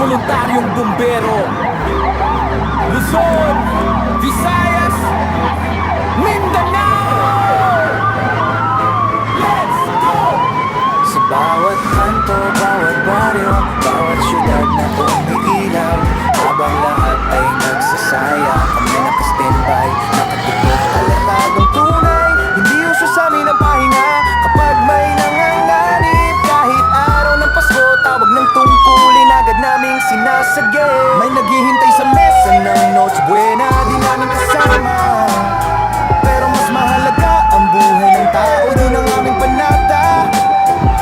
voluntaryong bumbero. Luzon, Visayas, Mindanao! Let's go! Sa bawat kanto, bawat baryo, bawat syudad na umiilaw, habang lahat ay nagsasaya, kami naka-standby, nakatutok, alertadong tunay. Hindi uso sa amin ang pahinga kapag may nanganganib. Kahit araw ng Pasko, tawag ng tungkulin, agad naming sinasagay. May naghihintay sa mesa ng Noche Buena, di namin kasama. Pero mas mahalaga ang buhay ng tao, di ng aming panata.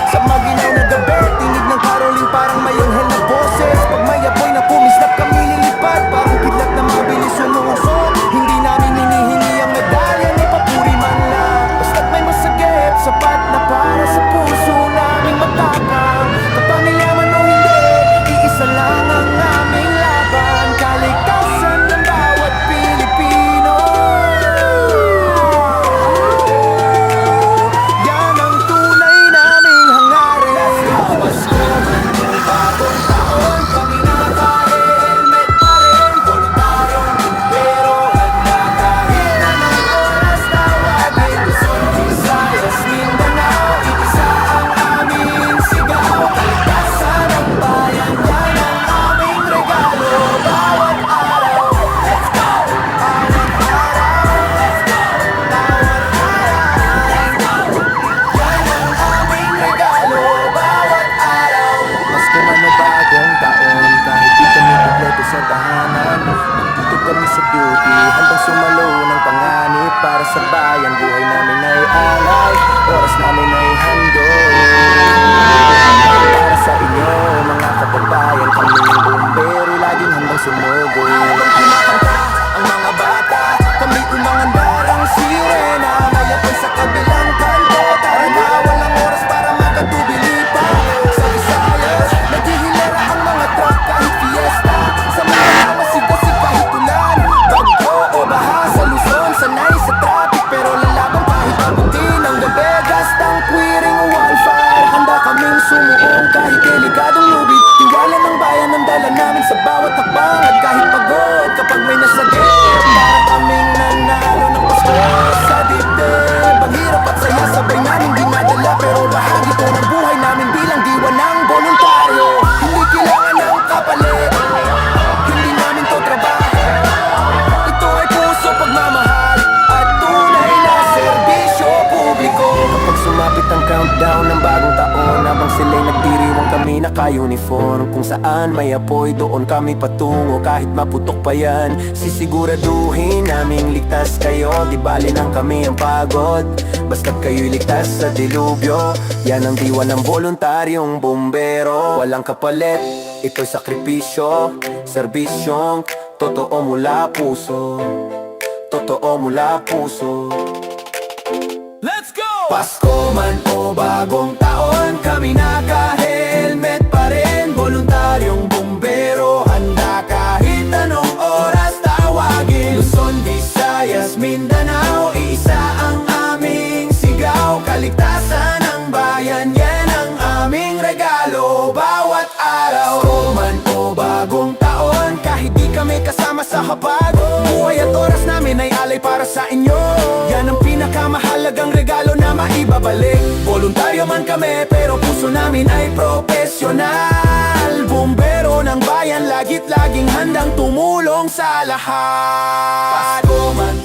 Sa maginaw na gabi, tinig ng caroling parang may anghel na boses. Pag may apoy na pumislap kami lilipad, parang kidlat na mabilis umuusok. Hindi namin hinihingi ang medalya ni papuri man lang, basta't may masagip, sapat na para sa puso naming matapang. Kapamilya man o hindi, iisa lang ang aming laban, kaligtasan ng bawat Pilipino. Yan ang tunay naming hangarin. Pasko man o bagong taon, kami naka-helmet pa rin, voluntaryong bumbero. Handa kahit anong oras, tawagin Luzon, Visayas, Mindanao. Iisa ang aming sigaw, kaligtasan ng bayan. Yan ang aming regalo bawat araw. Let's go! Bawat araw. Let's go! Bawat araw. Yan ang aming regalo bawat araw. Pasko man o bagong taon, kahit di kami kompleto sa tahanan, nandito kami sa duty, handang sumalo ng panganib para sa bayan. Buhay namin ay alay, oras namin ay handog para sa inyo, mga kababayan. Kaming bumbero, laging handang sumugod. Habang kumakanta ang mga bata, kami umangandar ang sirena. Mayapon sa kabilang kanto, tara na, walang oras para magkatubili pa. Sa Visayas, naghihilera ang mga truck kahit fiesta. Sa mga masigasig kahit ulan, bagyo o baha. Sa Luzon, sanay sa traffic, pero lalaban kahit abutin ang gabi. Gastang quiring o wildfire, handa kaming sumuong kahit delikadong lubid. Tiwala ng bayan ang dala namin sa bawat hakbang, at kahit pagod kapag may nasagip, para kaming nanalo ng Pasko sa dibdib. Ang hirap at saya sabay namin dinadala, pero bahagi to ng buhay namin bilang diwa ng voluntaryo. Hindi kailangan ng kapalit, hindi namin to trabaho. Ito ay puso, pagmamahal at tunay na serbisyo publiko. Kapag sumapit ang countdown ng bagong taon, habang sila'y nagdiriwang, kami naka-uniform. Kung saan may apoy, doon kami patungo. Kahit maputok pa yan, sisiguraduhin naming ligtas kayo. Di bali lang kami ang pagod, basta't kayo'y ligtas sa dilubyo. Yan ang diwa ng voluntaryong bumbero. Walang kapalit, ito'y sakripisyo, serbisyong totoo mula puso. Totoo mula puso. Let's go! Pasko man o bagong taon, kami naka-helmet pa rin, voluntaryong bumbero. Handa kahit anong oras, tawagin Luzon, Visayas, Mindanao. Iisa ang aming sigaw, kaligtasan ng bayan. Yan ang aming regalo bawat araw. Pasko man o bagong taon, kahit di kami kasama sa hapag, buhay at oras namin ay alay para sa inyo. Yan ang pinakamahalagang regalo na maibabalik. Voluntaryo man kami, pero puso namin ay profesional. Bumbero ng bayan, lagit laging handang tumulong sa lahat. Pasko man,